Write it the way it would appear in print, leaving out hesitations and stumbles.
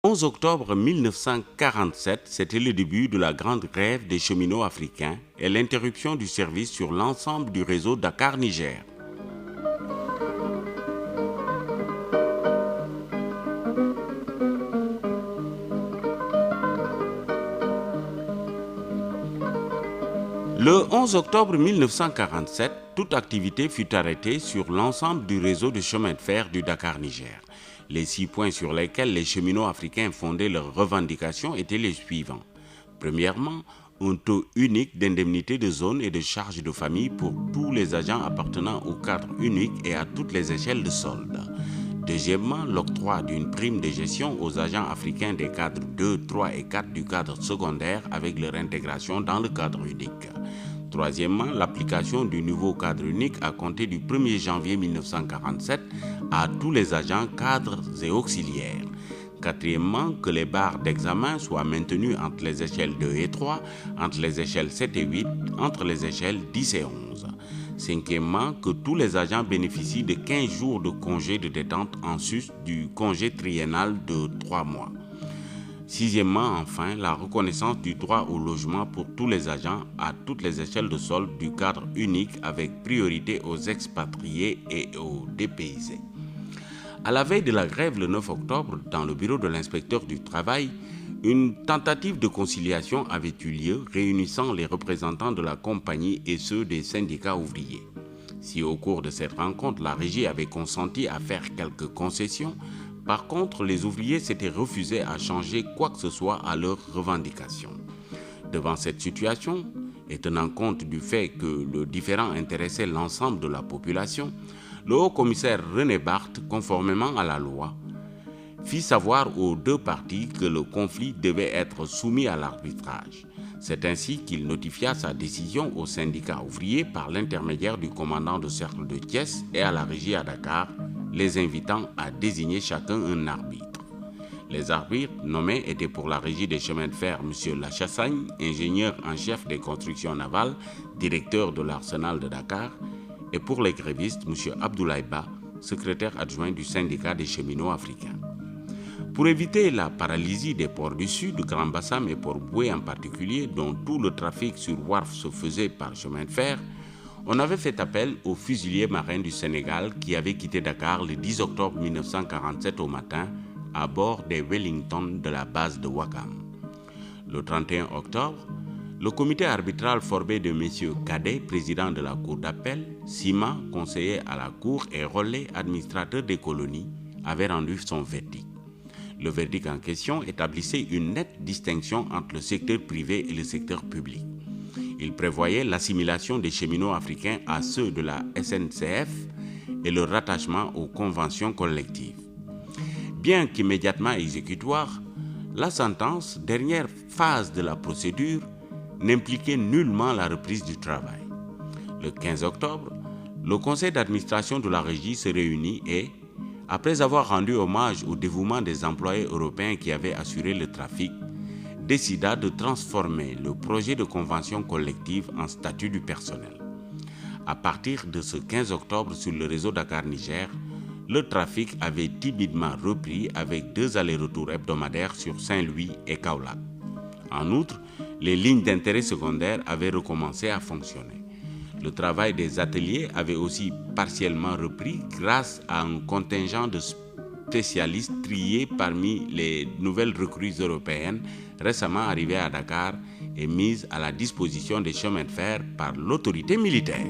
11 octobre 1947, c'était le début de la grande grève des cheminots africains et l'interruption du service sur l'ensemble du réseau Dakar-Niger. Le 11 octobre 1947, toute activité fut arrêtée sur l'ensemble du réseau de chemin de fer du Dakar-Niger. Les 6 points sur lesquels les cheminots africains fondaient leurs revendications étaient les suivants. Premièrement, un taux unique d'indemnité de zone et de charges de famille pour tous les agents appartenant au cadre unique et à toutes les échelles de solde. Deuxièmement, l'octroi d'une prime de gestion aux agents africains des cadres 2, 3 et 4 du cadre secondaire avec leur intégration dans le cadre unique. Troisièmement, l'application du nouveau cadre unique à compter du 1er janvier 1947 à tous les agents, cadres et auxiliaires. Quatrièmement, que les barres d'examen soient maintenues entre les échelles 2 et 3, entre les échelles 7 et 8, entre les échelles 10 et 11. Cinquièmement, que tous les agents bénéficient de 15 jours de congé de détente en sus du congé triennal de 3 mois. Sixièmement, enfin, la reconnaissance du droit au logement pour tous les agents à toutes les échelles de solde du cadre unique avec priorité aux expatriés et aux dépaysés. À la veille de la grève le 9 octobre, dans le bureau de l'inspecteur du travail, une tentative de conciliation avait eu lieu réunissant les représentants de la compagnie et ceux des syndicats ouvriers. Si au cours de cette rencontre, la régie avait consenti à faire quelques concessions, par contre, les ouvriers s'étaient refusés à changer quoi que ce soit à leurs revendications. Devant cette situation, et tenant compte du fait que le différend intéressait l'ensemble de la population, le haut-commissaire René Barthe, conformément à la loi, fit savoir aux 2 parties que le conflit devait être soumis à l'arbitrage. C'est ainsi qu'il notifia sa décision aux syndicats ouvriers par l'intermédiaire du commandant de cercle de Thiès et à la régie à Dakar, les invitant à désigner chacun un arbitre. Les arbitres nommés étaient pour la régie des chemins de fer M. Lachassagne, ingénieur en chef des constructions navales, directeur de l'arsenal de Dakar, et pour les grévistes M. Abdoulaye Ba, secrétaire adjoint du syndicat des cheminots africains. Pour éviter la paralysie des ports du Sud, Grand Bassam et Port-Boué en particulier, dont tout le trafic sur Wharf se faisait par chemin de fer, on avait fait appel aux fusiliers marins du Sénégal qui avaient quitté Dakar le 10 octobre 1947 au matin à bord des Wellington de la base de Ouakam. Le 31 octobre, le comité arbitral formé de M. Cadet, président de la Cour d'appel, Sima, conseiller à la Cour et Rollet, administrateur des colonies, avait rendu son verdict. Le verdict en question établissait une nette distinction entre le secteur privé et le secteur public. Il prévoyait l'assimilation des cheminots africains à ceux de la SNCF et leur rattachement aux conventions collectives. Bien qu'immédiatement exécutoire, la sentence, dernière phase de la procédure, n'impliquait nullement la reprise du travail. Le 15 octobre, le conseil d'administration de la régie se réunit et, après avoir rendu hommage au dévouement des employés européens qui avaient assuré le trafic, décida de transformer le projet de convention collective en statut du personnel. À partir de ce 15 octobre sur le réseau Dakar-Niger, le trafic avait timidement repris avec 2 allers-retours hebdomadaires sur Saint-Louis et Kaolack. En outre, les lignes d'intérêt secondaire avaient recommencé à fonctionner. Le travail des ateliers avait aussi partiellement repris grâce à un contingent de spécialistes triés parmi les nouvelles recrues européennes récemment arrivées à Dakar et mises à la disposition des chemins de fer par l'autorité militaire.